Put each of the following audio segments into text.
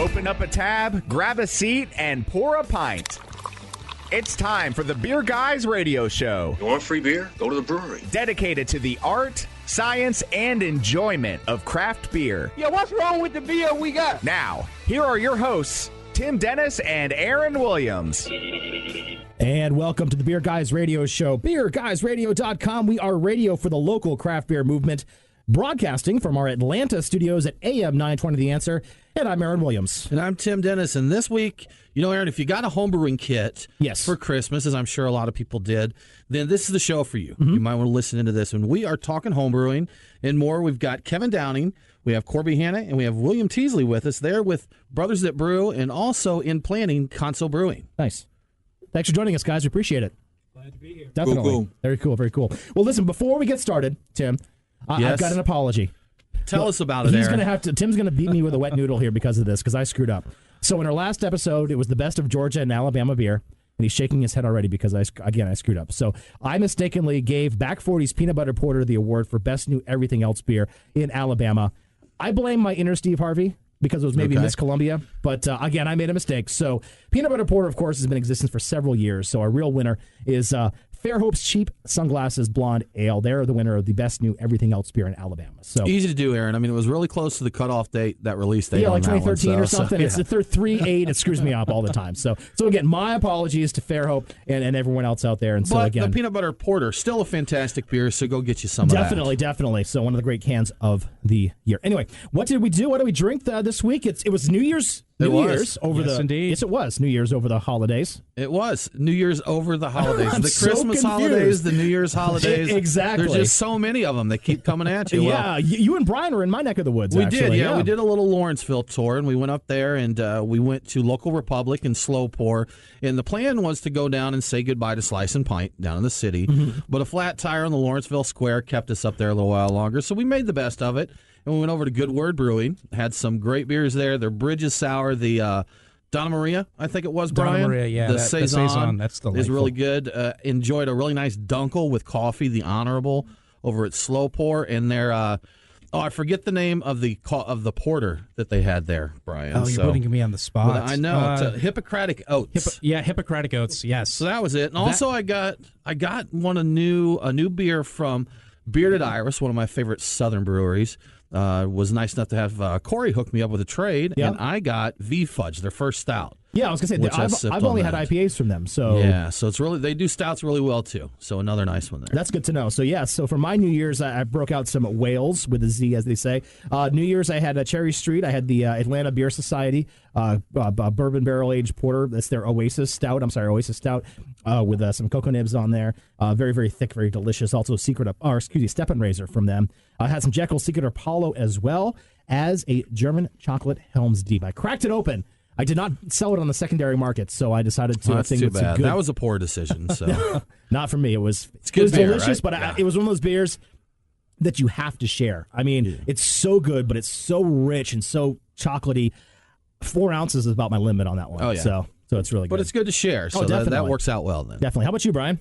Open up a tab, grab a seat, and pour a pint. It's time for the Beer Guys Radio Show. You want free beer? Go to the brewery. Dedicated to the art, science, and enjoyment of craft beer. Yeah, what's wrong with the beer we got? Now, here are your hosts, Tim Dennis and Aaron Williams. And welcome to the Beer Guys Radio Show. BeerGuysRadio.com. We are radio for the local craft beer movement, broadcasting from our Atlanta studios at AM 920 The Answer. And I'm Aaron Williams. And I'm Tim Dennis. And this week, you know, Aaron, if you got a homebrewing kit for Christmas, as I'm sure a lot of people did, then this is the show for you. You might want to listen into this. And we are talking homebrewing and more. We've got Kevin Downing, we have Corby Hannah, and we have William Teasley with us there with Brothers That Brew and also in planning Khonso Brewing. Nice. Thanks for joining us, guys. We appreciate it. Glad to be here. Definitely. Cool. Very cool, very cool. Well, listen, before we get started, Tim, I've got an apology. Tell us about it, Aaron. Tim's going to beat me with a wet noodle here because of this, because I screwed up. So in our last episode, it was the best of Georgia and Alabama beer, and he's shaking his head already because, I screwed up. So I mistakenly gave Back 40's Peanut Butter Porter the award for Best New Everything Else beer in Alabama. I blame my inner Steve Harvey because it was maybe Miss Columbia, but again, I made a mistake. So Peanut Butter Porter, of course, has been in existence for several years, so our real winner is Fairhope's Cheap Sunglasses Blonde Ale. They're the winner of the Best New Everything Else beer in Alabama. So easy to do, Aaron. I mean, it was really close to the cutoff date, that release date. Yeah, like on 2013 one, or something. It's the 3-8. It screws me up all the time. So again, my apologies to Fairhope and everyone else out there. And so but again, the Peanut Butter Porter, still a fantastic beer, so go get you some definitely, of that. Definitely. So one of the great cans of the year. Anyway, what did we do? What did we drink this week? It was New Year's. Yes, indeed. Yes, it was New Year's over the holidays. It was New Year's over the holidays. I'm the so Christmas confused. holidays, the New Year's holidays. Exactly. There's just so many of them. They keep coming at you. Yeah, you and Brian were in my neck of the woods, we actually. did, yeah. We did a little Lawrenceville tour, and we went up there, and we went to Local Republic and Slow Pour. And the plan was to go down and say goodbye to Slice and Pint down in the city. But a flat tire on the Lawrenceville Square kept us up there a little while longer, so we made the best of it. And we went over to Good Word Brewing, had some great beers there. Their Bridges Sour, the Donna Maria, I think it was, Brian. Donna Maria, yeah. The Saison, that's delightful. is really good. Enjoyed a really nice dunkel with coffee, the Honorable, over at Slow Pour. And their, I forget the name of the porter that they had there, Brian. Oh, you're putting me on the spot. Well, I know. It's Hippocratic Oats. Hippocratic Oats, yes. So that was it. And also I got a new beer from Bearded Iris, one of my favorite southern breweries. Was nice enough to have Corey hook me up with a trade, and I got V Fudge, their first stout. Yeah, I was going to say, I've only had IPAs from them. So yeah, so it's really, they do stouts really well, too. So another nice one there. That's good to know. So, so for my New Year's, I broke out some Wales with a Z, as they say. New Year's, I had Cherry Street. I had the Atlanta Beer Society bourbon barrel-aged porter. That's their Oasis Stout with some cocoa nibs on there. Very, very thick, very delicious. Also, Step and Razor from them. I had some Jekyll Secret Apollo as well as a German chocolate Helm's Deep. I cracked it open. I did not sell it on the secondary market, so I decided to. That's too bad. That was a poor decision. So not for me. It's good beer, delicious, right? but it was one of those beers that you have to share. I mean, it's so good, but it's so rich and so chocolatey. 4 ounces is about my limit on that one. Oh, yeah. So it's really good. But it's good to share, so that works out well then. Definitely. How about you, Brian?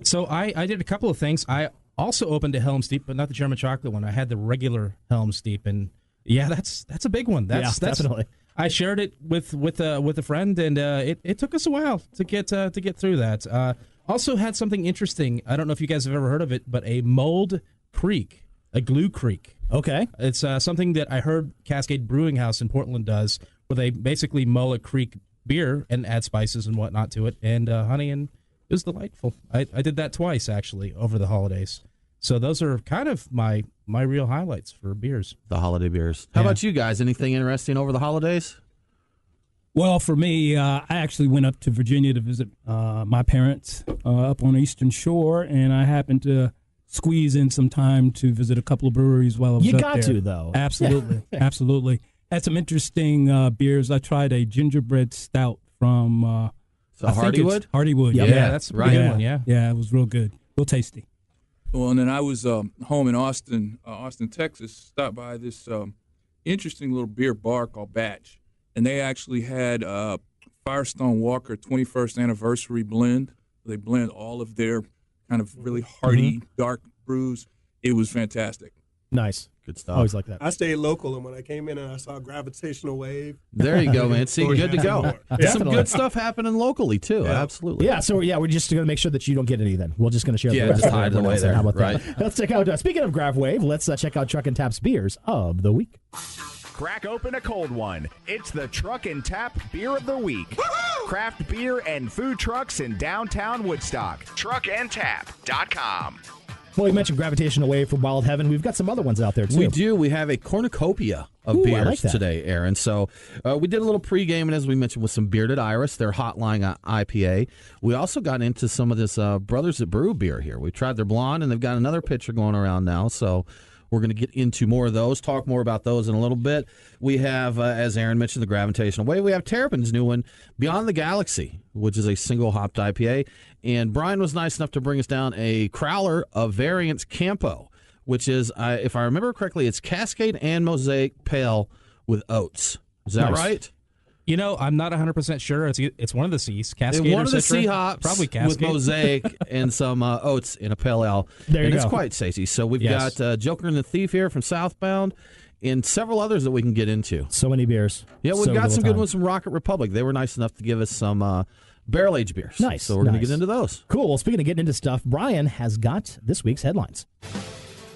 So I did a couple of things. I also opened a Helm's Deep, but not the German chocolate one. I had the regular Helm's Deep, and yeah, that's a big one. That's definitely. I shared it with a friend, and it took us a while to get through that. Also had something interesting. I don't know if you guys have ever heard of it, but a mulled creek, a glue creek. Okay, it's something that I heard Cascade Brewing House in Portland does, where they basically mull a creek beer and add spices and whatnot to it, and honey, and it was delightful. I did that twice actually over the holidays. So those are kind of my real highlights for beers. The holiday beers. How about you guys? Anything interesting over the holidays? Well, for me, I actually went up to Virginia to visit my parents up on the Eastern Shore, and I happened to squeeze in some time to visit a couple of breweries while I was up there. You got to, though. Absolutely. Absolutely. Had some interesting beers. I tried a gingerbread stout from Hardywood? Hardywood. Yeah, that's a pretty good one, yeah. Yeah, it was real good. Real tasty. Well, and then I was home in Austin, Texas, stopped by this interesting little beer bar called Batch, and they actually had Firestone Walker 21st anniversary blend. They blend all of their kind of really hearty, dark brews. It was fantastic. Nice. Good stuff. Always like that. I stayed local, and when I came in and I saw Gravitational Wave. There you go, man. See, good to go. There's some Definitely. good stuff happening locally, too. Yeah. Absolutely. Yeah, so we're just going to make sure that you don't get any then. We're just going to share Yeah, the rest just of hide it everyone away else. there. How about Right. that? Let's check out, speaking of Grav Wave, let's check out Truck and Tap's beers of the week. Crack open a cold one. It's the Truck and Tap Beer of the Week. Craft beer and food trucks in downtown Woodstock. Truckandtap.com. Well, you mentioned Gravitational Wave from Wild Heaven. We've got some other ones out there, too. We do. We have a cornucopia of Ooh, I beers like that. today, Aaron. So we did a little pregame, and as we mentioned, with some Bearded Iris, their Hotline IPA. We also got into some of this Brothers That Brew beer here. We tried their blonde, and they've got another pitcher going around now. So we're going to get into more of those, talk more about those in a little bit. We have, as Aaron mentioned, the Gravitational Wave. We have Terrapin's new one, Beyond the Galaxy, which is a single-hopped IPA. And Brian was nice enough to bring us down a crowler of Variance Campo, which is, if I remember correctly, it's Cascade and Mosaic Pale with oats. Is that Nice. right? You know, I'm not 100% sure. It's one of the C's. Cascade And or one of the Citra. C-hops Probably with Cascade. Mosaic and some oats in a pale ale. There you and go. it's quite tasty. So we've Yes. got Joker and the Thief here from Southbound and several others that we can get into. So many beers. Yeah, we've So got little some good time. ones from Rocket Republic. They were nice enough to give us some barrel-aged beers. Nice, So we're going to nice. get into those. Cool. Well, speaking of getting into stuff, Brian has got this week's headlines.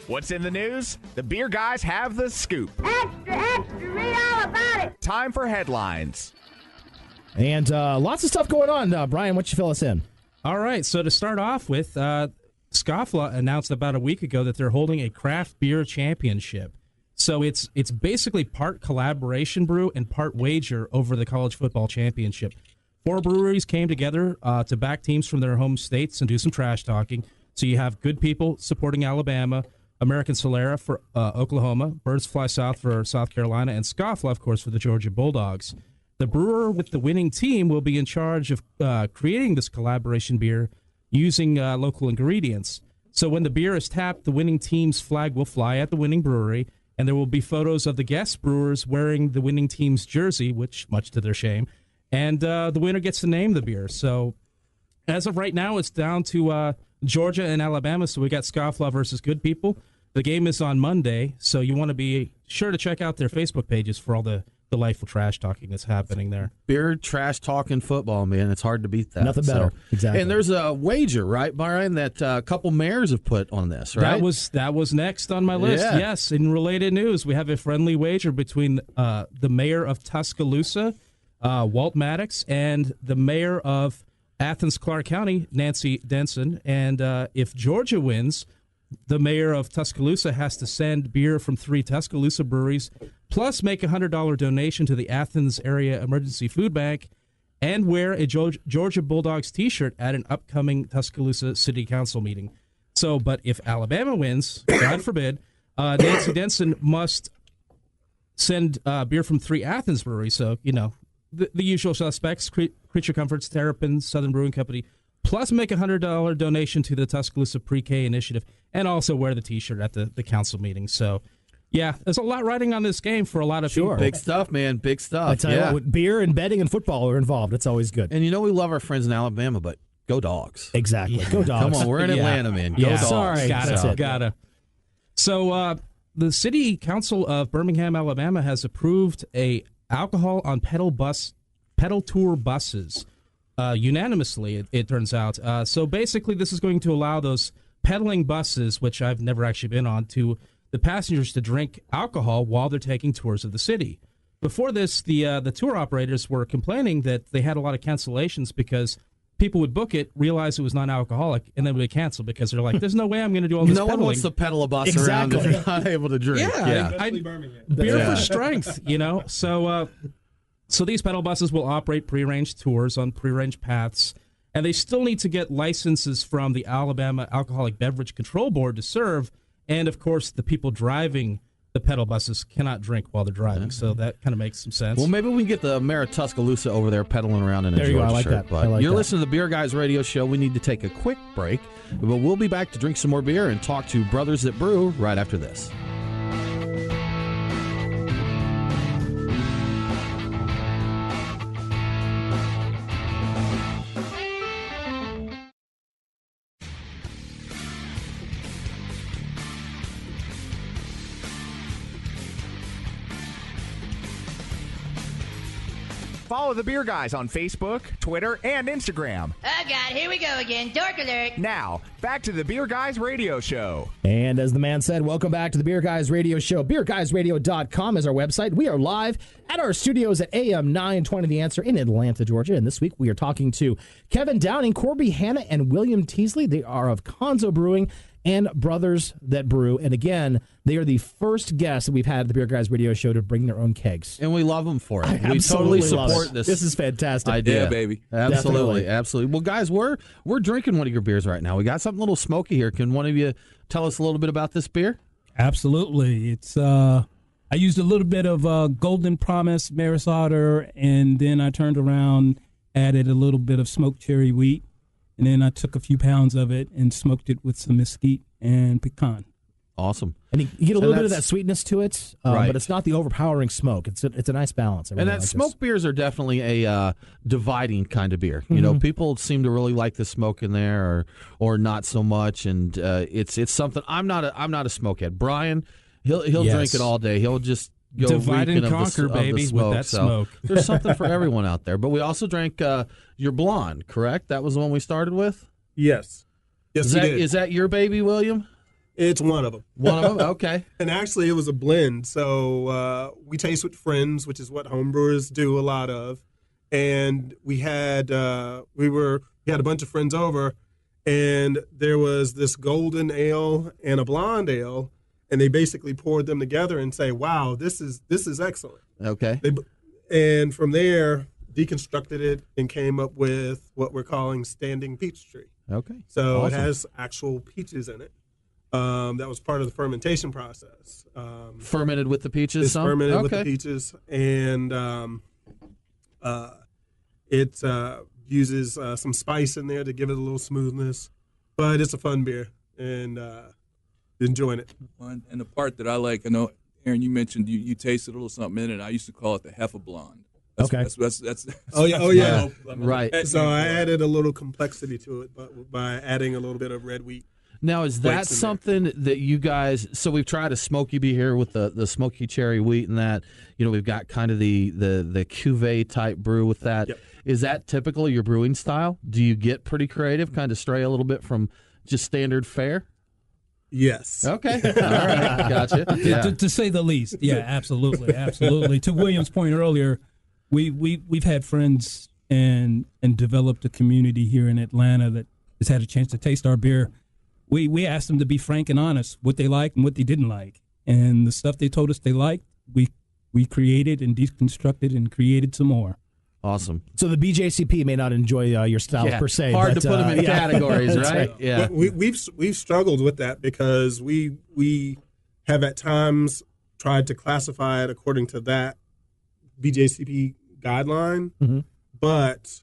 What's in the news? The beer guys have the scoop. Extra, extra, read all about it. Time for headlines. And lots of stuff going on. Brian, why don't you fill us in? All right, so to start off with, Scofflaw announced about a week ago that they're holding a craft beer championship. So it's basically part collaboration brew and part wager over the college football championship. 4 breweries came together to back teams from their home states and do some trash talking. So you have Good People supporting Alabama, American Solera for Oklahoma, Birds Fly South for South Carolina, and Scofflaw, of course, for the Georgia Bulldogs. The brewer with the winning team will be in charge of creating this collaboration beer using local ingredients. So when the beer is tapped, the winning team's flag will fly at the winning brewery, and there will be photos of the guest brewers wearing the winning team's jersey, which, much to their shame, and the winner gets to name the beer. So as of right now, it's down to Georgia and Alabama, so we got Scofflaw versus Good People. The game is on Monday, so you want to be sure to check out their Facebook pages for all the delightful trash talking that's happening there. Beer, trash, talking football, man. It's hard to beat that. Nothing better. Exactly. And there's a wager, right, Brian, that a couple mayors have put on this, right? That was next on my list. Yeah. Yes, in related news, we have a friendly wager between the mayor of Tuscaloosa, Walt Maddox, and the mayor of Athens, Clark County, Nancy Denson. And if Georgia wins, the mayor of Tuscaloosa has to send beer from 3 Tuscaloosa breweries, plus make a $100 donation to the Athens Area Emergency Food Bank, and wear a Georgia Bulldogs T-shirt at an upcoming Tuscaloosa City Council meeting. So, but if Alabama wins, God forbid, Nancy Denson must send beer from 3 Athens breweries. So, you know, the usual suspects, Creature Comforts, Terrapin, Southern Brewing Company, plus make a $100 donation to the Tuscaloosa Pre-K Initiative, and also wear the T-shirt at the council meeting. So, yeah, there's a lot riding on this game for a lot of people. Big stuff, man. Big stuff. I tell you yeah. what, beer and betting and football are involved. It's always good. And you know we love our friends in Alabama, but go Dogs. Exactly. Yeah. Go Dogs. Come on, we're in Yeah. Atlanta, man. Go Yeah. Dogs. Sorry. That's it. Gotta. So the City Council of Birmingham, Alabama, has approved a alcohol on pedal tour buses unanimously. It turns out. So basically, this is going to allow those pedaling buses, which I've never actually been on, to the passengers to drink alcohol while they're taking tours of the city. Before this, the tour operators were complaining that they had a lot of cancellations because people would book it, realize it was non-alcoholic, and then would cancel because they're like, "There's no way I'm going to do all this No one pedaling." wants to pedal a bus Exactly. around if you're not able to drink. Yeah, Especially Birmingham. beer Yeah. for strength, you know. So these pedal buses will operate prearranged tours on prearranged paths, and they still need to get licenses from the Alabama Alcoholic Beverage Control Board to serve. And of course, the people driving the pedal buses cannot drink while they're driving. So that kind of makes some sense. Well, maybe we can get the mayor of Tuscaloosa over there pedaling around in a There you go. Georgia I like shirt. that. But I like you're that. listening to the Beer Guys Radio Show. We need to take a quick break, but we'll be back to drink some more beer and talk to Brothers That Brew right after this. Follow the Beer Guys on Facebook, Twitter, and Instagram. Oh, God, here we go again. Dork alert. Now, back to the Beer Guys Radio Show. And as the man said, welcome back to the Beer Guys Radio Show. BeerGuysRadio.com is our website. We are live at our studios at AM 920 The Answer in Atlanta, Georgia. And this week we are talking to Kevin Downing, Corby Hannah, and William Teasley. They are of Khonso Brewing and Brothers That Brew. And again, they are the first guests that we've had at the Beer Guys Radio Show to bring their own kegs. And we love them for it. We totally support this. This is fantastic. Idea. Yeah, baby. Absolutely, Definitely. absolutely. Well, guys, we're drinking one of your beers right now. We got something a little smoky here. Can one of you tell us a little bit about this beer? Absolutely. It's I used a little bit of Golden Promise Maris Otter, and then I turned around, added a little bit of smoked cherry wheat, and then I took a few pounds of it and smoked it with some mesquite and pecan. Awesome. And you get a little bit of that sweetness to it, right. but it's not the overpowering smoke. It's a nice balance. I really And that like smoked beers are definitely a dividing kind of beer. You Mm-hmm. know, people seem to really like the smoke in there, or not so much. And it's something. I'm not a smokehead. Brian, he'll drink it all day. He'll just go Divide and reeking conquer, of the baby, smoke. with that So smoke. there's something for everyone out there. But we also drank your blonde, correct? That was the one we started with. Yes. Yes, we did. Is that your baby, William? It's one of them. One of them? Okay. And actually, it was a blend. So we taste with friends, which is what homebrewers do a lot of. And we had we had a bunch of friends over, and there was this golden ale and a blonde ale, and they basically poured them together and say, "Wow, this is excellent." Okay. And from there, deconstructed it and came up with what we're calling standing Peachtree. Okay. So Awesome. it has actual peaches in it. That was part of the fermentation process. Fermented with the peaches? It's fermented with the peaches, and it uses some spice in there to give it a little smoothness. But it's a fun beer, and enjoying it. And the part that I like, I know, Aaron, you mentioned you tasted a little something in it. I used to call it the Hefeblonde. That's oh yeah. Right. So I added a little complexity to it, but by adding a little bit of red wheat. Now, is that something that you guys? So we've tried a smoky beer here with the smoky cherry wheat and that. You know, we've got kind of the cuvee type brew with that. Yep. Is that typical of your brewing style? Do you get pretty creative, kind of stray a little bit from just standard fare? Yes. Okay. All right. Gotcha. Yeah. To say the least. Yeah, absolutely, absolutely. To William's point earlier, we've had friends and developed a community here in Atlanta that has had a chance to taste our beer. We asked them to be frank and honest, what they liked and what they didn't like. And the stuff they told us they liked, we created and deconstructed and created some more. Awesome. So the BJCP may not enjoy your style per se. Hard but, to put them in categories, right? Yeah. We've struggled with that because we have at times tried to classify it according to that BJCP guideline, but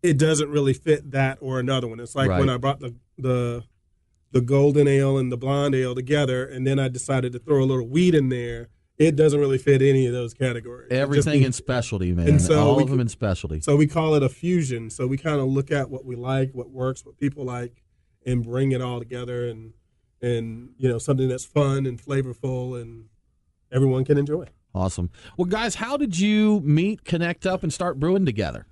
it doesn't really fit that or another one. It's like when I brought the golden ale and the blonde ale together, and then I decided to throw a little wheat in there. It doesn't really fit any of those categories. Everything in specialty, man. And so all of them in specialty. So we call it a fusion. So we kind of look at what we like, what works, what people like, and bring it all together and something that's fun and flavorful and everyone can enjoy. Awesome. Well, guys, how did you meet, connect up, and start brewing together?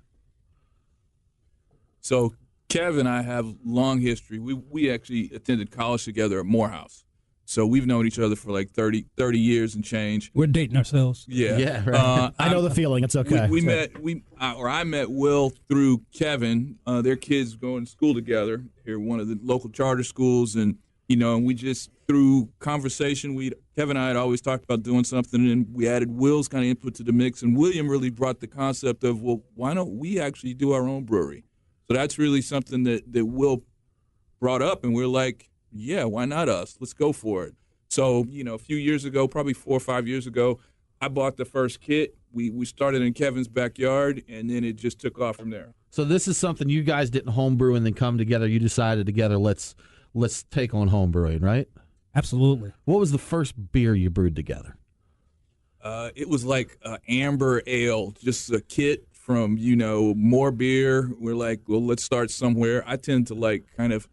So Kev and I have long history. We actually attended college together at Morehouse. So we've known each other for like 30 years and change. We're dating ourselves. Yeah. Yeah, right. I know the feeling. It's okay. I met Will through Kevin. Their kids going to school together here, one of the local charter schools, and we just through conversation, Kevin and I had always talked about doing something, and we added Will's kind of input to the mix, and William really brought the concept of, well, why don't we actually do our own brewery? So that's really something that Will brought up, and we're like, yeah, why not us? Let's go for it. So, a few years ago, probably 4 or 5 years ago, I bought the first kit. We started in Kevin's backyard, and then it just took off from there. So this is something you guys didn't homebrew and then come together. You decided together, let's take on homebrewing, right? Absolutely. What was the first beer you brewed together? It was like amber ale, just a kit from, more beer. We're like, well, let's start somewhere. I tend to like kind of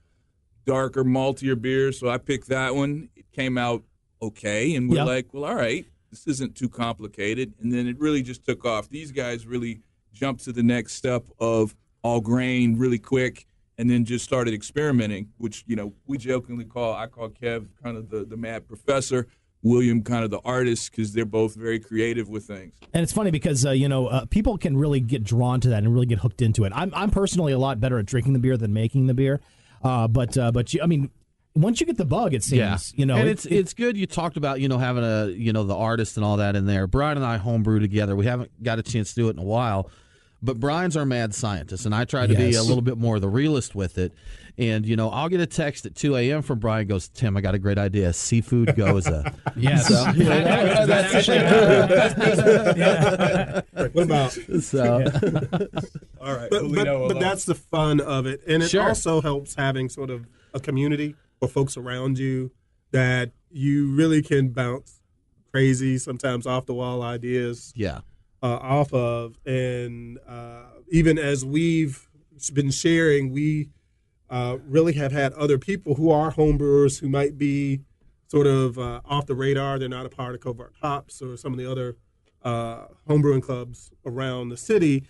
darker, maltier beers, so I picked that one. It came out okay, and we're like, well, all right, this isn't too complicated. And then it really just took off. These guys really jumped to the next step of all grain really quick, and then just started experimenting, which, we jokingly I call Kev kind of the mad professor, William kind of the artist, because they're both very creative with things. And it's funny because, people can really get drawn to that and really get hooked into it. I'm personally a lot better at drinking the beer than making the beer. But once you get the bug, it seems, And it's good. You talked about, having the artist and all that in there. Brian and I homebrew together. We haven't got a chance to do it in a while. But Brian's our mad scientist, and I try to be a little bit more the realist with it. And, I'll get a text at 2 a.m. from Brian, goes, Tim, I got a great idea. Seafood goza. Yes. So, What about? All right. But that's the fun of it. And it Sure. also helps having sort of a community or folks around you that you really can bounce crazy, sometimes off-the-wall ideas off of. And even as we've been sharing, we really have had other people who are homebrewers who might be sort of off the radar. They're not a part of Covert Hops or some of the other homebrewing clubs around the city.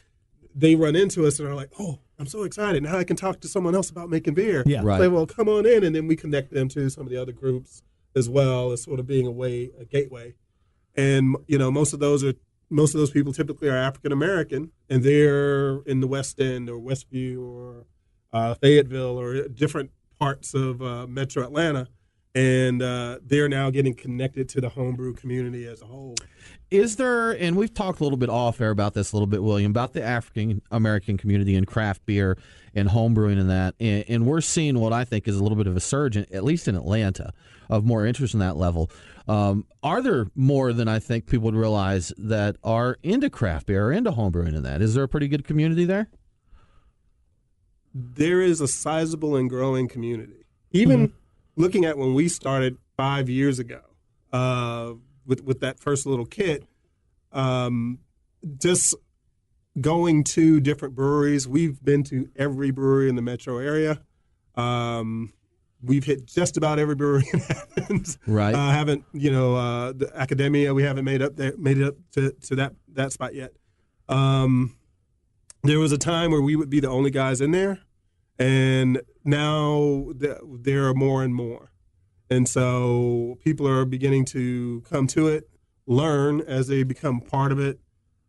They run into us and are like, oh, I'm so excited. Now I can talk to someone else about making beer. Yeah. Right. Say, well, come on in. And then we connect them to some of the other groups as well as sort of being a gateway. And, most of those people typically are African-American, and they're in the West End or Westview or Fayetteville or different parts of Metro Atlanta. And they're now getting connected to the homebrew community as a whole. Is there, and we've talked a little bit off air about this a little bit, William, about the African American community and craft beer and homebrewing and that, and we're seeing what I think is a little bit of a surge, at least in Atlanta, of more interest in that level. Are there more than I think people would realize that are into craft beer or into homebrewing and that? Is there a pretty good community there? There is a sizable and growing community. Even looking at when we started 5 years ago with that first little kit, just going to different breweries. We've been to every brewery in the metro area. We've hit just about every brewery in Athens. Right. Haven't, the Academia, we haven't made it up to that spot yet. There was a time where we would be the only guys in there, and now there are more and more. And so people are beginning to come to it, learn as they become part of it,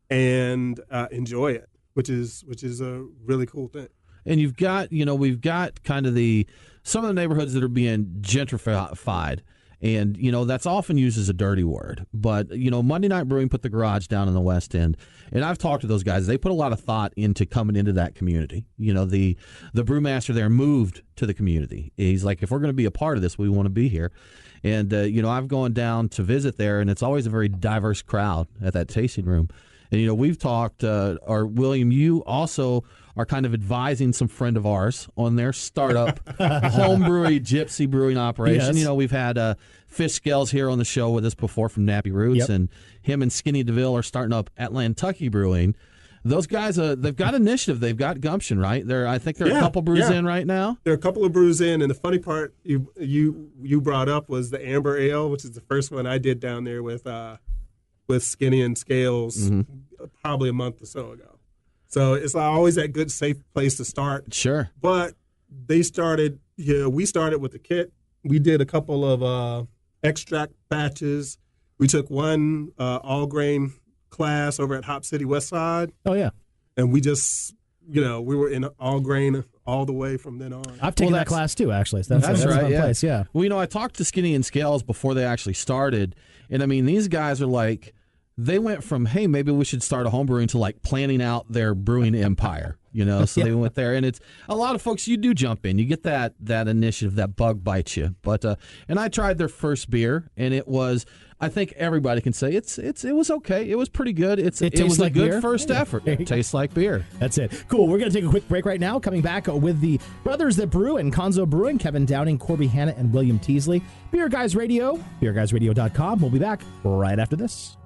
and enjoy it, which is a really cool thing. And you've got, we've got kind of some of the neighborhoods that are being gentrified. And, that's often used as a dirty word. But, Monday Night Brewing put the garage down in the West End. And I've talked to those guys. They put a lot of thought into coming into that community. The brewmaster there moved to the community. He's like, if we're going to be a part of this, we want to be here. And, I've gone down to visit there, and it's always a very diverse crowd at that tasting room. And, we've talked, or William, you also are kind of advising some friend of ours on their startup homebrewy gypsy brewing operation. Yes. We've had Fish Scales here on the show with us before from Nappy Roots, and him and Skinny DeVille are starting up Atlantucky Brewing. Those guys, they've got initiative. They've got gumption, right? I think they're a couple brews in right now. There are a couple of brews in, and the funny part you brought up was the Amber Ale, which is the first one I did down there with Skinny and Scales probably a month or so ago. So it's always that good, safe place to start. Sure. But we started with the kit. We did a couple of extract batches. We took one all-grain class over at Hop City West Side. Oh, yeah. And we just, we were in all-grain all the way from then on. I've taken that class, too, actually. So that's right, a fun place, yeah. Well, I talked to Skinny and Scales before they actually started. And, these guys are like, they went from, hey, maybe we should start a home brewing to like planning out their brewing empire, so they went there. And it's a lot of folks, you do jump in. You get that initiative, that bug bites you. But and I tried their first beer, and it was, I think everybody can say it was okay. It was pretty good. It was like a good beer. First effort. It tastes like beer. That's it. Cool. We're going to take a quick break right now. Coming back with the brothers that brew and Khonso Brewing, Kevin Downing, Corby Hannah, and William Teasley. Beer Guys Radio, beerguysradio.com. We'll be back right after this.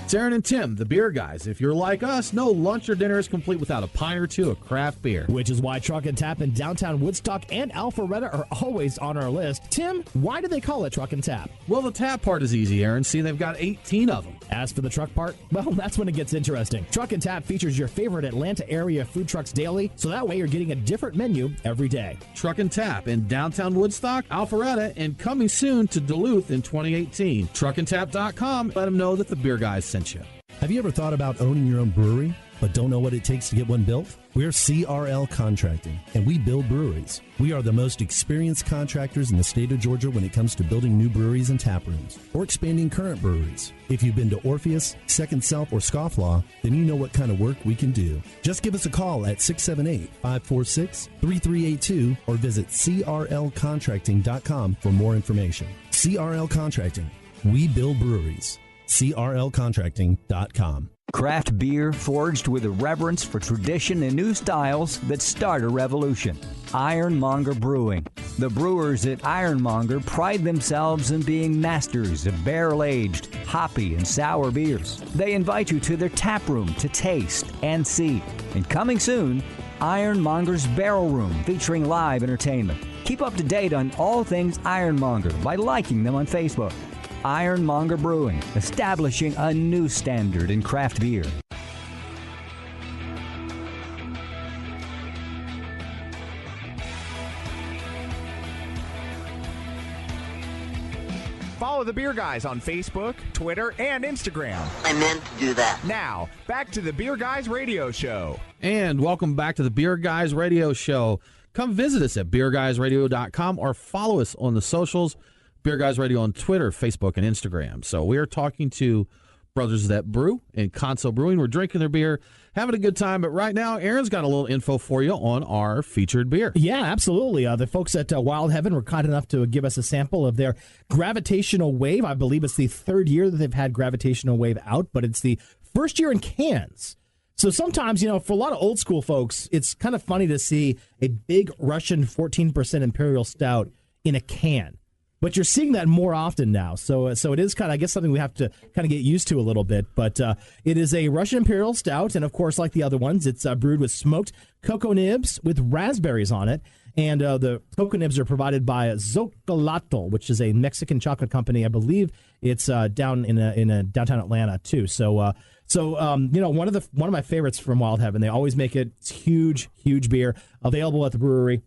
It's Aaron and Tim, the beer guys. If you're like us, no lunch or dinner is complete without a pint or two of craft beer. Which is why Truck and Tap in downtown Woodstock and Alpharetta are always on our list. Tim, why do they call it Truck and Tap? Well, the tap part is easy, Aaron. See, they've got 18 of them. As for the truck part, well, that's when it gets interesting. Truck and Tap features your favorite Atlanta area food trucks daily, so that way you're getting a different menu every day. Truck and Tap in downtown Woodstock, Alpharetta, and coming soon to Duluth in 2018. Truckandtap.com. Let them know that the beer guys sent you. Have you ever thought about owning your own brewery, but don't know what it takes to get one built? We're CRL Contracting, and we build breweries. We are the most experienced contractors in the state of Georgia when it comes to building new breweries and tap rooms, or expanding current breweries. If you've been to Orpheus, Second Self, or Scofflaw, then you know what kind of work we can do. Just give us a call at 678-546-3382 or visit crlcontracting.com for more information. CRL Contracting. We build breweries. crlcontracting.com. Craft beer forged with a reverence for tradition and new styles that start a revolution. Ironmonger Brewing. The brewers at Ironmonger pride themselves in being masters of barrel-aged, hoppy, and sour beers. They invite you to their tap room to taste and see. And coming soon, Ironmonger's Barrel Room, featuring live entertainment. Keep up to date on all things Ironmonger by liking them on Facebook. Ironmonger Brewing, establishing a new standard in craft beer. Follow the Beer Guys on Facebook, Twitter, and Instagram. I meant to do that. Now, back to the Beer Guys Radio Show. And welcome back to the Beer Guys Radio Show. Come visit us at beerguysradio.com or follow us on the socials. Beer Guys Radio on Twitter, Facebook, and Instagram. So we are talking to brothers that brew in Khonso Brewing. We're drinking their beer, having a good time. But right now, Aaron's got a little info for you on our featured beer. Yeah, absolutely. The folks at Wild Heaven were kind enough to give us a sample of their Gravitational Wave. I believe it's the third year that they've had Gravitational Wave out, but it's the first year in cans. So sometimes, for a lot of old school folks, it's kind of funny to see a big Russian 14% Imperial Stout in a can. But you're seeing that more often now. So it is kind of, I guess, something we have to kind of get used to a little bit. But it is a Russian Imperial Stout. And, of course, like the other ones, it's brewed with smoked cocoa nibs with raspberries on it. And the cocoa nibs are provided by Xocolatl, which is a Mexican chocolate company. I believe it's down in downtown Atlanta, too. So one of my favorites from Wild Heaven. They always make it. It's huge, huge beer available at the brewery.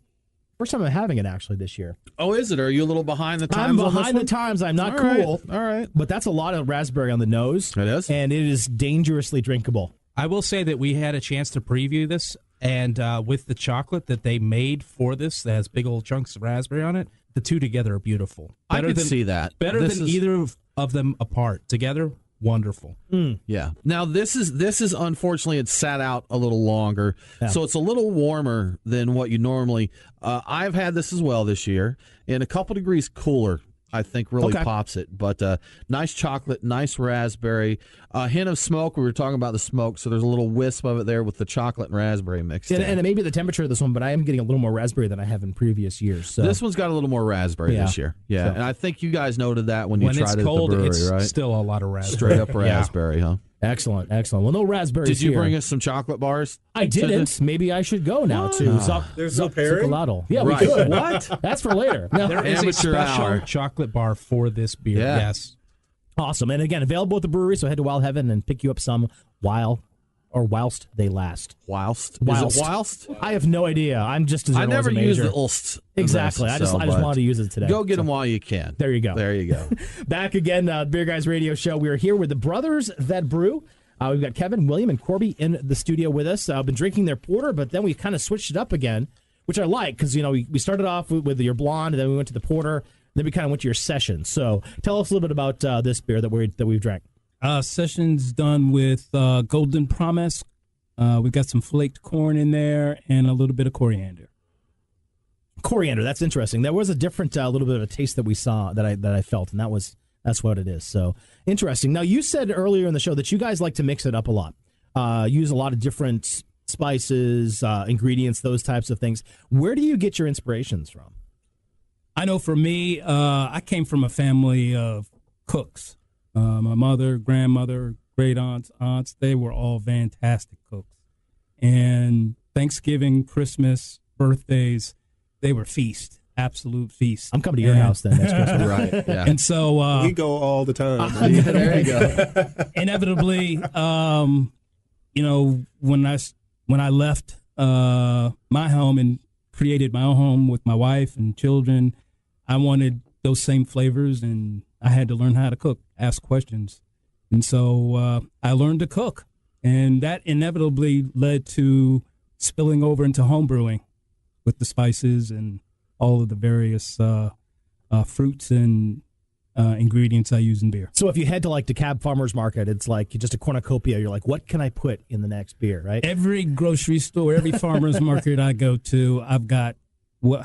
First time I'm having it, actually, this year. Oh, is it? Are you a little behind the times? I'm behind the times. I'm not cool. All right. But that's a lot of raspberry on the nose. It is? And it is dangerously drinkable. I will say that we had a chance to preview this, and with the chocolate that they made for this that has big old chunks of raspberry on it, the two together are beautiful. I can see that. Better than either of them apart. Together, wonderful. Yeah. Now this is unfortunately it's sat out a little longer, so it's a little warmer than what you normally. I've had this as well this year, and a couple degrees cooler. I think really pops it, but nice chocolate, nice raspberry, a hint of smoke. We were talking about the smoke, so there's a little wisp of it there with the chocolate and raspberry mixed in. And it may be the temperature of this one, but I am getting a little more raspberry than I have in previous years. So. This one's got a little more raspberry this year. Yeah, so. And I think you guys noted that when you tried it cold, at the brewery, it's right? Still a lot of raspberry. Straight up raspberry, huh? Excellent. Well, no raspberries. Did you here. bring us some chocolate bars? I didn't. Maybe I should go now to There's no pairing? Xocolatl. Yeah, right. we could. What? That's for later. No. There is a special chocolate bar for this beer. Yeah. Yes. Awesome. And again, available at the brewery, so head to Wild Heaven and pick you up some whilst they last. Whilst? Is it whilst? I have no idea. I'm just as I never use the ulst. Exactly. I just wanted to use it today. Go get them while you can. There you go. There you go. Back again, Beer Guys Radio Show. We are here with the brothers that brew. We've got Kevin, William, and Corby in the studio with us. I've been drinking their porter, but then we kind of switched it up again, which I like because, we started off with your blonde, and then we went to the porter, then we kind of went to your session. So tell us a little bit about this beer that we've drank. Session's done with Golden Promise. We've got some flaked corn in there and a little bit of coriander. Coriander, that's interesting. There was a different little bit of a taste that we saw that I felt, and that's what it is. So interesting. Now, you said earlier in the show that you guys like to mix it up a lot, use a lot of different spices, ingredients, those types of things. Where do you get your inspirations from? I know for me, I came from a family of cooks. My mother, grandmother, great aunts, they were all fantastic cooks. And Thanksgiving, Christmas, birthdays, they were feast, absolute feast. I'm coming to your house then next Christmas. Right. Yeah. And so we go all the time. There you go. Inevitably, when I left my home and created my own home with my wife and children, I wanted those same flavors, and I had to learn how to cook, ask questions. And so I learned to cook, and that inevitably led to spilling over into homebrewing with the spices and all of the various fruits and ingredients I use in beer. So if you head to like DeKalb Farmers Market, it's like just a cornucopia. You're like, what can I put in the next beer, right? Every grocery store, every farmer's market I go to, I've got,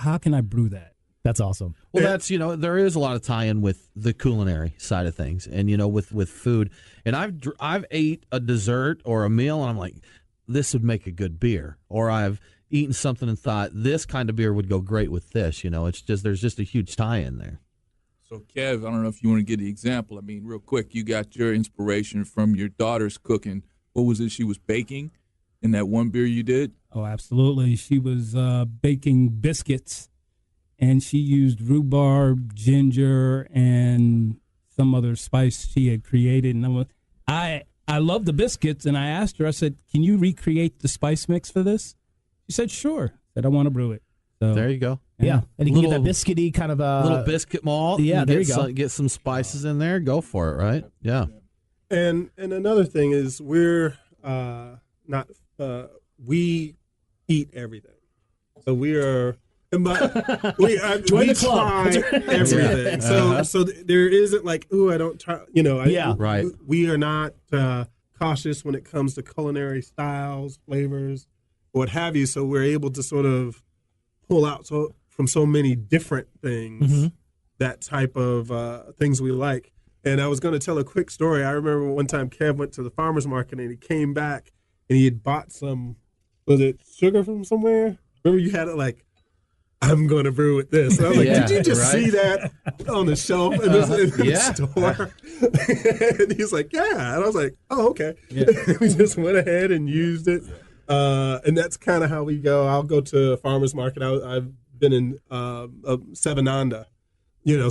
how can I brew that? That's awesome. Well, that's, there is a lot of tie-in with the culinary side of things, and with food. And I've ate a dessert or a meal, and I'm like, this would make a good beer. Or I've eaten something and thought this kind of beer would go great with this. It's just there's just a huge tie-in there. So, Kev, I don't know if you want to get the example. I mean, real quick, you got your inspiration from your daughter's cooking. What was it she was baking in that one beer you did? Oh, absolutely. She was baking biscuits, and she used rhubarb, ginger, and some other spice she had created. And I love the biscuits, and I asked her, I said, can you recreate the spice mix for this? She said, sure. I said, I want to brew it. So there you go. Yeah. And you can get that biscuity kind of little biscuit malt. Yeah, there you go. Get some spices in there. Go for it, right? Yeah. And another thing is we eat everything. So we are, we try everything. So there isn't like, ooh, I don't try, right. We are not cautious when it comes to culinary styles, flavors, what have you. So we're able to sort of pull out from so many different things, that type of things we like. And I was going to tell a quick story. I remember one time Kev went to the farmer's market and he came back and he had bought some, was it sugar from somewhere? Remember you had it like, I'm going to brew with this. And I was like, did you just see that on the shelf in the store? And he's like, yeah. And I was like, oh, okay. Yeah. We just went ahead and used it. And that's kind of how we go. I'll go to a farmer's market. I've been in Sevenanda,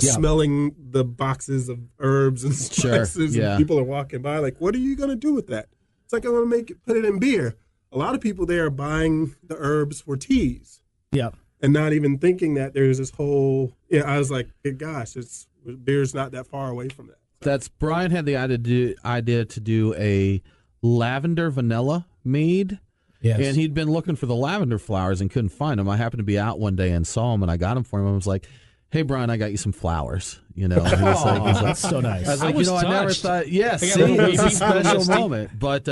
smelling the boxes of herbs and spices. Yeah. And people are walking by like, what are you going to do with that? It's like, I'm going to put it in beer. A lot of people there are buying the herbs for teas. Yeah. And not even thinking that there's this whole, I was like, hey, gosh, beer's not that far away from that. That's Brian had the idea to do a lavender vanilla mead. Yes. And he'd been looking for the lavender flowers and couldn't find them. I happened to be out one day and saw them, and I got them for him. I was like, hey, Brian, I got you some flowers. And he's like, that's so nice. I was like, I never thought, yes, see, it's a special moment. But,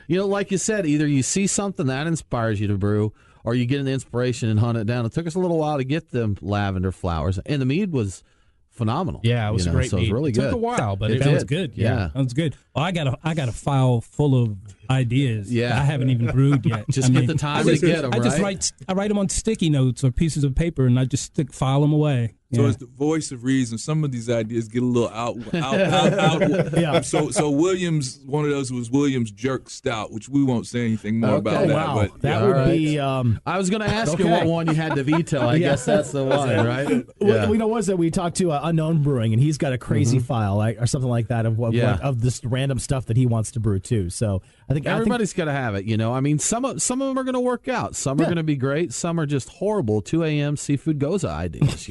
like you said, either you see something that inspires you to brew, or you get an inspiration and hunt it down. It took us a little while to get them lavender flowers, and the mead was phenomenal. Yeah, it was a great so mead. It was really good. It took a while, but that was good. Yeah, that was good. Well, I got a file full of ideas. Yeah, I haven't even brewed yet. Just get the time to get them. I write them on sticky notes or pieces of paper, and I just file them away. So it's the voice of reason. Some of these ideas get a little out. Yeah. So Williams, one of those was Williams Jerk Stout, which we won't say anything more about that. Wow. But that would be. I was going to ask you what one you had to veto. I guess that's the one, right? Yeah. We know was that we talked to Unknown Brewing, and he's got a crazy file or something like that of this random stuff that he wants to brew too. So I think everybody's got to have it. I mean, some of them are going to work out. Some are going to be great. Some are just horrible 2 a.m. seafood goza ideas.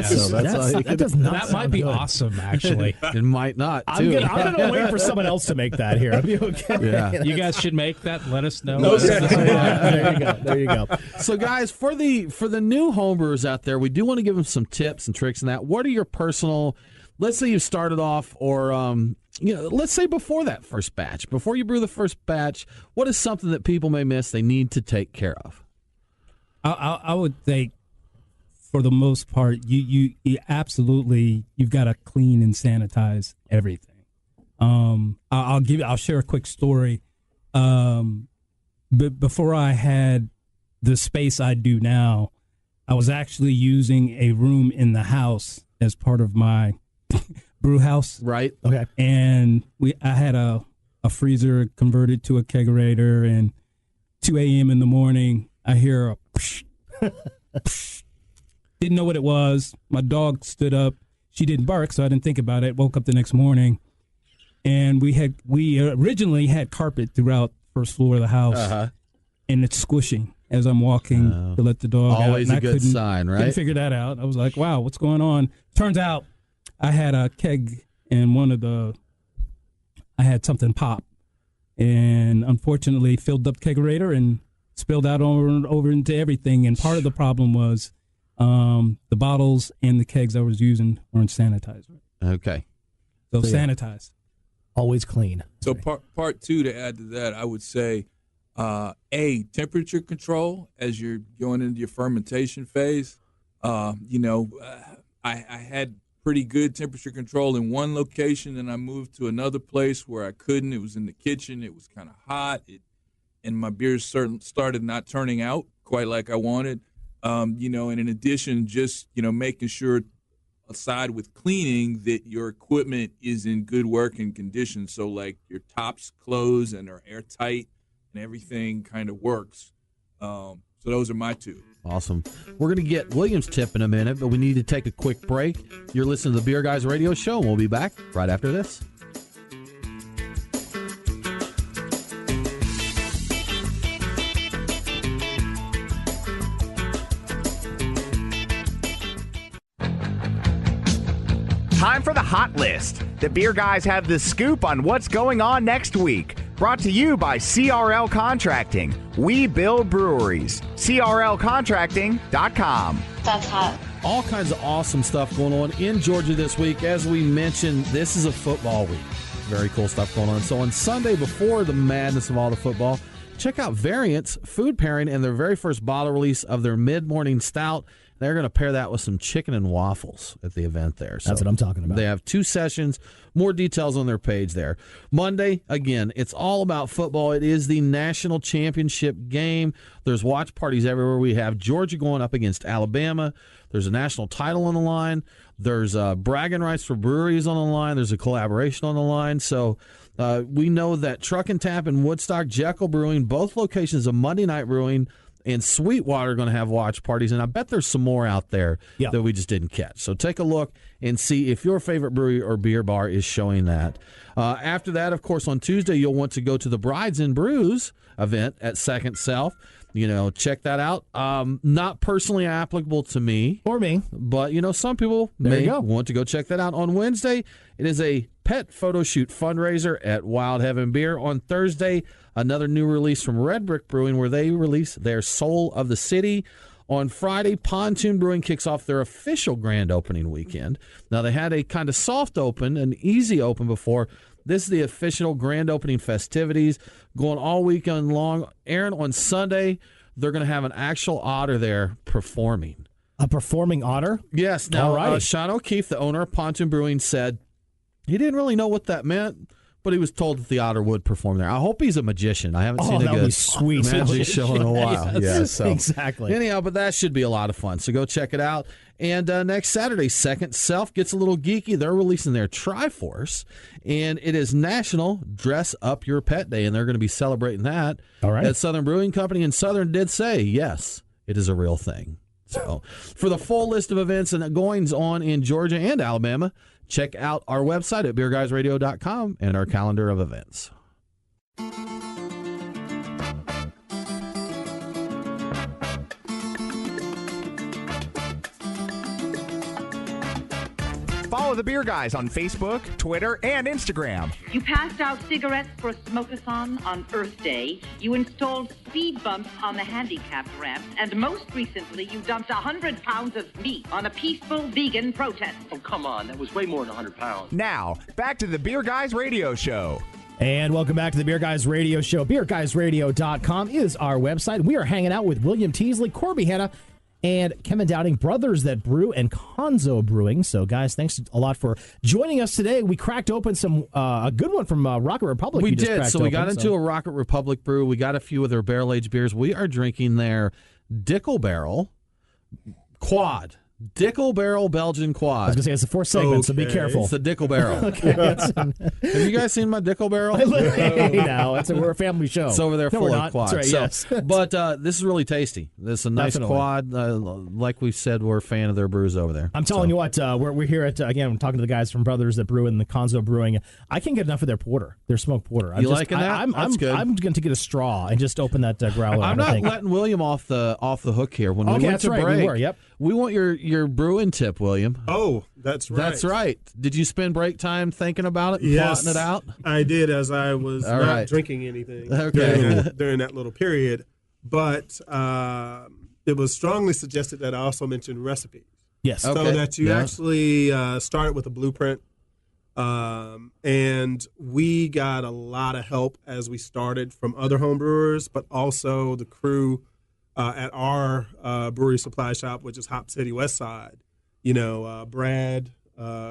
So that might be awesome, actually. It might not, too. I'm going to wait for someone else to make that here. Okay. Yeah. You guys should make that. Let us know. There you go. So, guys, for the new homebrewers out there, we do want to give them some tips and tricks and that. What are your personal, let's say you started off or, let's say before that first batch, before you brew the first batch, what is something that people may miss they need to take care of? I would think, for the most part, you absolutely, you've got to clean and sanitize everything. I'll share a quick story. But before I had the space I do now, I was actually using a room in the house as part of my brew house. Right. Okay. And I had a a freezer converted to a kegerator, and 2 a.m. in the morning, I hear a psh, psh. Didn't know what it was. My dog stood up. She didn't bark, so I didn't think about it. Woke up the next morning, and we originally had carpet throughout the first floor of the house, and it's squishing as I'm walking to let the dog out. Always a good sign, right? Couldn't figure that out. I was like, wow, what's going on? Turns out I had a keg and I had something pop, and unfortunately filled up kegerator and spilled out over into everything. And part of the problem was the bottles and the kegs I was using weren't sanitized. Okay. So sanitized. Always clean. So part two, to add to that, I would say, temperature control as you're going into your fermentation phase. I had pretty good temperature control in one location, and I moved to another place where I couldn't. It was in the kitchen. It was kind of hot, and my beers started not turning out quite like I wanted. And in addition, just making sure, aside with cleaning, that your equipment is in good working condition. So like your tops close and are airtight, and everything kind of works. So those are my two. Awesome. We're going to get William's tip in a minute, but we need to take a quick break. You're listening to the Beer Guys Radio Show, and we'll be back right after this. Time for the Hot List. The Beer Guys have the scoop on what's going on next week. Brought to you by CRL Contracting. We build breweries. CRLcontracting.com. That's hot. All kinds of awesome stuff going on in Georgia this week. As we mentioned, this is a football week. Very cool stuff going on. So on Sunday, before the madness of all the football, check out Variant's Food Pairing and their very first bottle release of their mid-morning stout. They're going to pair that with some chicken and waffles at the event there. So that's what I'm talking about. They have 2 sessions. More details on their page there. Monday, again, it's all about football. It is the national championship game. There's watch parties everywhere. We have Georgia going up against Alabama. There's a national title on the line. There's bragging rights for breweries on the line. There's a collaboration on the line. So we know that Truck and Tap in Woodstock, Jekyll Brewing, both locations of Monday Night Brewing, and SweetWater are going to have watch parties, and I bet there's some more out there that we just didn't catch. So take a look and see if your favorite brewery or beer bar is showing that. After that, of course, on Tuesday, you'll want to go to the Brides and Brews event at Second Self. Check that out. Not personally applicable to me. Or me. But, some people may want to go check that out. On Wednesday, it is a pet photo shoot fundraiser at Wild Heaven Beer. On Thursday, another new release from Red Brick Brewing where they release their Soul of the City. On Friday, Pontoon Brewing kicks off their official grand opening weekend. Now, they had a kind of soft open, an easy open before. This is the official grand opening festivities going all weekend long. Aaron, on Sunday, they're going to have an actual otter there performing. A performing otter? Yes. Now, Sean O'Keefe, the owner of Pontoon Brewing, said he didn't really know what that meant, but he was told that the otter would perform there. I hope he's a magician. I haven't seen a good magic show in a while. Yes, exactly. Anyhow, but that should be a lot of fun. So go check it out. And next Saturday, Second Self gets a little geeky. They're releasing their Triforce, and it is National Dress Up Your Pet Day, and they're going to be celebrating that at Southern Brewing Company. And Southern did say, yes, it is a real thing. So for the full list of events and goings on in Georgia and Alabama, check out our website at beerguysradio.com and our calendar of events. Follow the Beer Guys on Facebook, Twitter, and Instagram. You passed out cigarettes for a smoke-a-thon on Earth Day. You installed speed bumps on the handicapped ramps. And most recently, you dumped 100 pounds of meat on a peaceful vegan protest. Oh, come on. That was way more than 100 pounds. Now, back to the Beer Guys Radio Show. And welcome back to the Beer Guys Radio Show. BeerGuysRadio.com is our website. We are hanging out with William Teasley, Corby Hannah, and Kevin Downing, brothers that brew, and Khonso Brewing. So, guys, thanks a lot for joining us today. We cracked open a good one from Rocket Republic. We did. So we got into a Rocket Republic brew. We got a few of their barrel-aged beers. We are drinking their Dickel Barrel Quad. Dickel Barrel Belgian I Quad. was going to say it's a 4 segment, so be careful. It's the Dickel Barrel. Okay. Have you guys seen my Dickel Barrel? We're a family show. It's over there full of quads. That's right, yes. But this is really tasty. This is a nice Definitely. quad. Like we said, we're a fan of their brews over there. I'm telling you what, we're here at, again, I'm talking to the guys from Brothers that brew in the Khonso Brewing. I can't get enough of their porter, their smoked porter. Liking that? That's good. I'm going to get a straw and just open that growler. I'm not letting William off the hook here. When we went that's to right. break, We were, yep. We want your brewing tip, William. Oh, that's right. That's right. Did you spend break time thinking about it and Yes, plotting it out? I did, as I was not drinking anything during that little period. But it was strongly suggested that I also mention recipes. Yes. So that you actually started with a blueprint. And we got a lot of help as we started from other homebrewers, but also the crew at our brewery supply shop, which is Hop City West Side. Brad,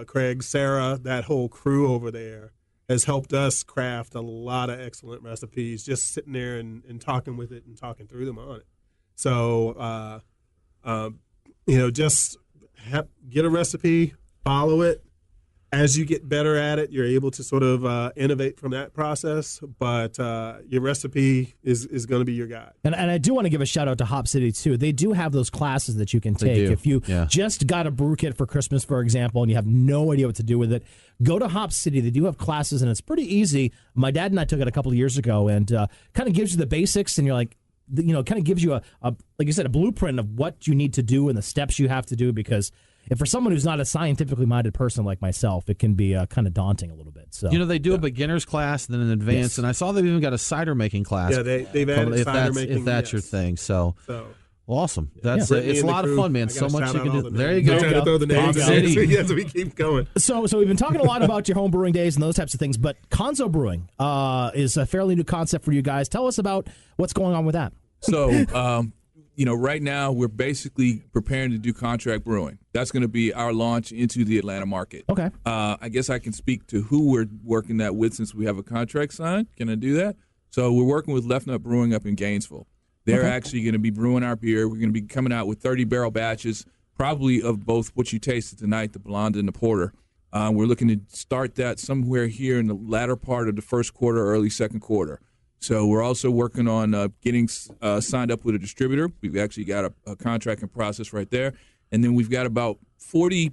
Craig, Sarah, that whole crew over there has helped us craft a lot of excellent recipes, just sitting there and talking with it and talking through them on it. So, just get a recipe, follow it. As you get better at it, you're able to sort of innovate from that process, but your recipe is going to be your guide. And I do want to give a shout out to Hop City, too. They do have those classes that you can take. If you just got a brew kit for Christmas, for example, and you have no idea what to do with it, go to Hop City. They do have classes, and it's pretty easy. My dad and I took it a couple of years ago, and kind of gives you the basics, and you're like, kind of gives you a like you said, a blueprint of what you need to do and the steps you have to do, because if for someone who's not a scientifically minded person like myself, it can be kind of daunting a well, So they do a beginner's class and then an advanced, and I saw they've even got a cider making class. Yeah, they've added cider making. If that's your thing, so awesome. That's it's a lot of fun, man. So much you can do. There you go. Trying to throw the names in. Yes, we keep going. So we've been talking a lot about your home brewing days and those types of things, but Khonso Brewing is a fairly new concept for you guys. Tell us about what's going on with that. So, right now we're basically preparing to do contract brewing. That's going to be our launch into the Atlanta market. Okay. I guess I can speak to who we're working that with since we have a contract signed. Can I do that? So we're working with Left Nut Brewing up in Gainesville. They're actually going to be brewing our beer. We're going to be coming out with 30-barrel batches, probably of both what you tasted tonight, the blonde and the porter. We're looking to start that somewhere here in the latter part of the first quarter, early second quarter. So we're also working on getting signed up with a distributor. We've actually got a contracting process right there. And then we've got about 40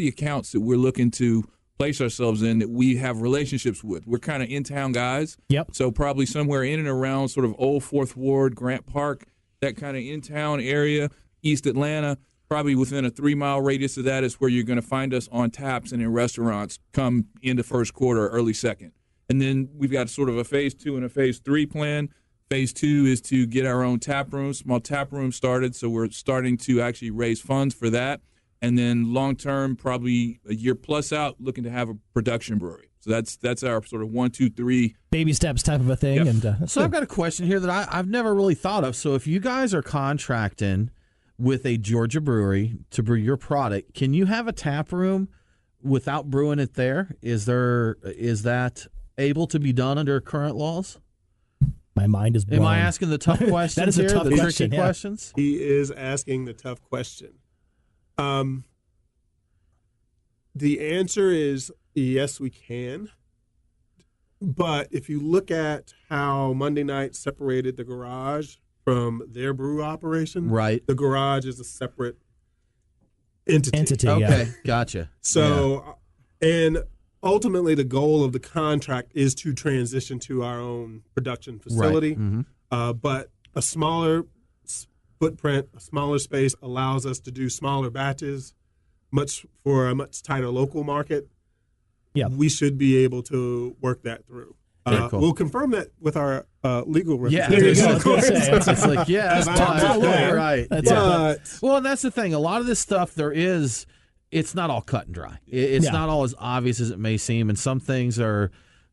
accounts that we're looking to place ourselves in that we have relationships with. We're kind of in-town guys. Yep. So probably somewhere in and around sort of Old Fourth Ward, Grant Park, that kind of in-town area, East Atlanta. Probably within a 3-mile radius of that is where you're going to find us on taps and in restaurants come into first quarter, early second. And then we've got sort of a phase 2 and a phase 3 plan. Phase 2 is to get our own tap room, small tap room started. So we're starting to actually raise funds for that. And then long term, probably a year plus out, looking to have a production brewery. So that's our sort of 1, 2, 3 baby steps type of a thing. Yep. And so I've got a question here that I've never really thought of. So if you guys are contracting with a Georgia brewery to brew your product, can you have a tap room without brewing it there? Is that able to be done under current laws? My mind is blown. Am I asking the tough questions? That is a here, tough the question. Tricky questions? He is asking the tough question. The answer is yes, we can. But if you look at how Monday Night separated the garage from their brew operation, right? The garage is a separate entity. Okay, gotcha. So, and ultimately, the goal of the contract is to transition to our own production facility. Right. Mm-hmm. But a smaller footprint, a smaller space allows us to do smaller batches, for a much tighter local market. Yeah, we should be able to work that through. Cool. We'll confirm that with our legal representatives. Yeah, of course. It's like, yeah, right. Well, and that's the thing. A lot of this stuff it's not all cut and dry. It's not all as obvious as it may seem, and some things are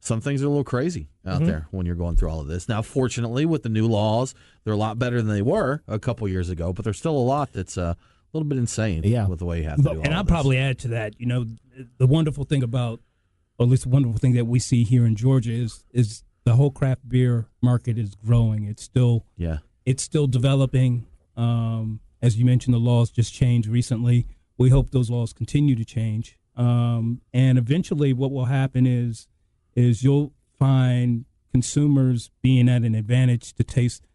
a little crazy out there when you're going through all of this. Now, fortunately, with the new laws, they're a lot better than they were a couple years ago, but there's still a lot that's a little bit insane with the way you have to do all And I'll this. probably add to that, the wonderful thing about, or at least the wonderful thing that we see here in Georgia is the whole craft beer market is growing. It's still developing. As you mentioned, the laws just changed recently. We hope those laws continue to change. And eventually what will happen is you'll find consumers being at an advantage to taste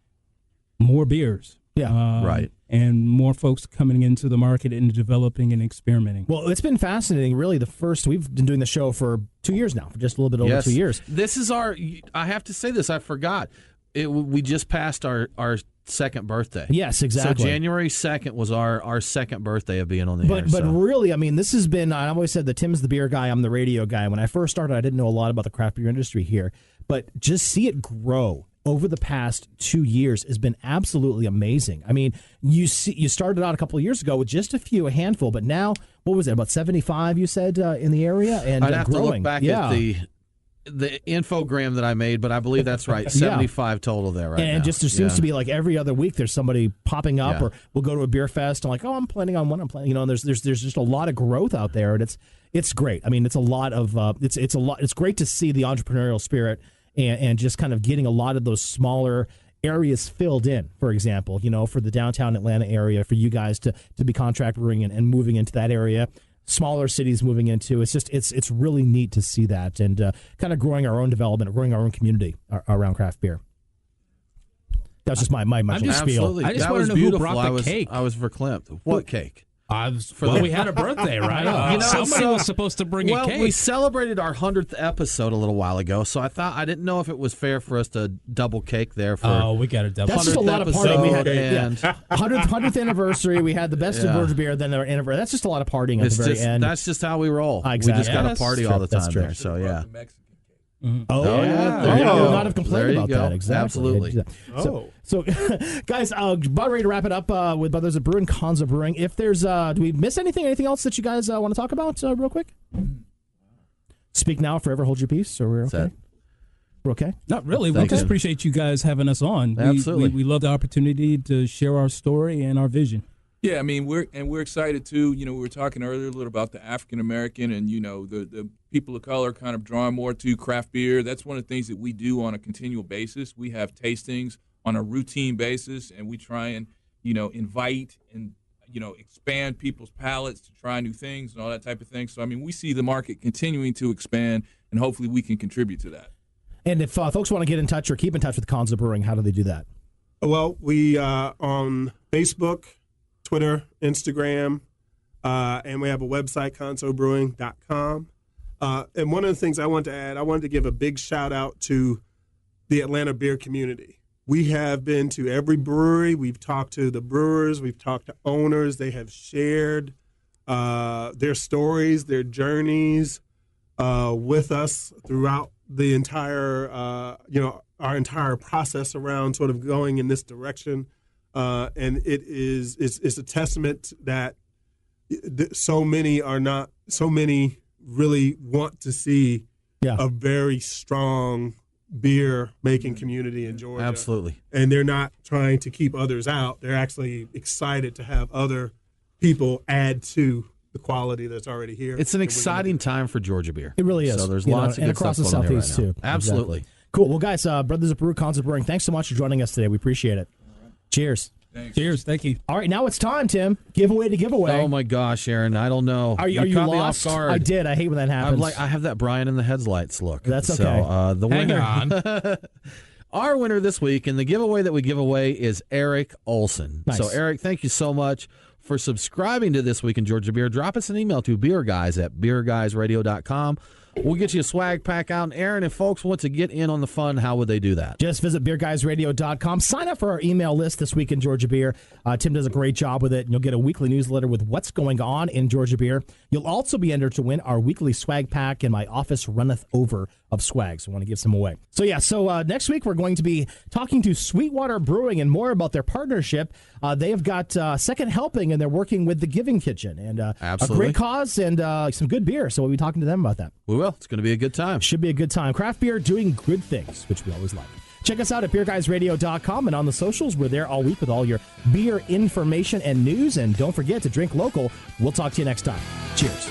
more beers. Yeah, right. And more folks coming into the market and developing and experimenting. Well, it's been fascinating. Really, we've been doing the show for 2 years now, for just a little bit over 2 years. This is I have to say this, I forgot. We just passed our second birthday. Yes, exactly. So January 2nd was our second birthday of being on the air. But really, I mean, this has been, I always said that Tim's the beer guy, I'm the radio guy. When I first started, I didn't know a lot about the craft beer industry here. But just see it grow over the past 2 years has been absolutely amazing. I mean, you started out a couple of years ago with just a handful, but now, what was it, about 75, you said, in the area? And I'd have growing. to look back at the infogram that I made, but I believe that's right. 75 total there right now. And just there seems to be like every other week there's somebody popping up, or we'll go to a beer fest. I'm like, I'm planning on one. And there's just a lot of growth out there, and it's great. I mean, it's a lot of it's great to see the entrepreneurial spirit and just kind of getting a lot of those smaller areas filled in. For example, for the downtown Atlanta area, for you guys to be contract brewing and moving into that area. Smaller cities moving into it's really neat to see that, and kind of growing our own development, growing our own community around craft beer. That's just my spiel. Absolutely. I just that want was to know beautiful. who brought the cake. I was verklempt. What cake? We had a birthday, right? Somebody was supposed to bring a cake. We celebrated our 100th episode a little while ago, so I didn't know if it was fair for us to double cake there. We got a double. That's just a lot of partying. We had 100th anniversary. We had the best of Georgia beer. Then our anniversary. That's just a lot of partying at the very end. That's just how we roll. Exactly. We just got to party all the time there. So Mm-hmm. I would not have complained about that. Exactly. Absolutely. So guys, about ready to wrap it up with Brothers of Brewing, Khonso Brewing. If there's, do we miss anything? Anything else that you guys want to talk about real quick? Speak now, forever hold your peace. Or we're okay. We're okay. Not really. We just appreciate you guys having us on. Absolutely. We love the opportunity to share our story and our vision. Yeah, I mean, we're excited too. We were talking earlier a little about the African American and the people of color kind of drawing more to craft beer. That's one of the things that we do on a continual basis. We have tastings on a routine basis, and we try and invite and expand people's palates to try new things and all that type of thing. So I mean, we see the market continuing to expand, and hopefully we can contribute to that. And if folks want to get in touch or keep in touch with Khonso Brewing, how do they do that? Well, we are on Facebook, Twitter, Instagram, and we have a website, khonsobrewing.com. And one of the things I wanted to add, I wanted to give a big shout out to the Atlanta beer community. We have been to every brewery. We've talked to the brewers. We've talked to owners. They have shared their stories, their journeys with us throughout the entire, our entire process around sort of going in this direction. And it's a testament that so many really want to see a very strong beer making community in Georgia. Absolutely. And they're not trying to keep others out. They're actually excited to have other people add to the quality that's already here. It's an exciting time for Georgia beer. It really is. So there's lots of good and across the stuff Southeast right now. too. Absolutely. Exactly. Cool. Well, guys, Brothers of Brew, Khonso Brewing, thanks so much for joining us today. We appreciate it. Cheers. Thanks. Cheers. Thank you. All right, now it's time, Tim. Giveaway to giveaway. Oh my gosh, Aaron, I don't know. Are you caught lost? me off guard. I did. I hate when that happens. I have that Brian in the headlights look. That's okay. So the Hang winner, on. our winner this week, and the giveaway that we give away is Eric Olson. Nice. So Eric, thank you so much for subscribing to This Week in Georgia Beer. Drop us an email to beerguys@beerguysradio.com. We'll get you a swag pack out. And Aaron, if folks want to get in on the fun, how would they do that? Just visit beerguysradio.com. Sign up for our email list This Week in Georgia Beer. Tim does a great job with it, and you'll get a weekly newsletter with what's going on in Georgia Beer. You'll also be entered to win our weekly swag pack, and my office runneth over of swag, so I want to give some away. So next week we're going to be talking to SweetWater Brewing and more about their partnership. They have got Second Helping, and they're working with the Giving Kitchen, and a great cause and some good beer. So we'll be talking to them about that. We will. It's going to be a good time. Should be a good time. Craft beer doing good things, which we always like. Check us out at beerguysradio.com and on the socials. We're there all week with all your beer information and news. And don't forget to drink local. We'll talk to you next time. Cheers.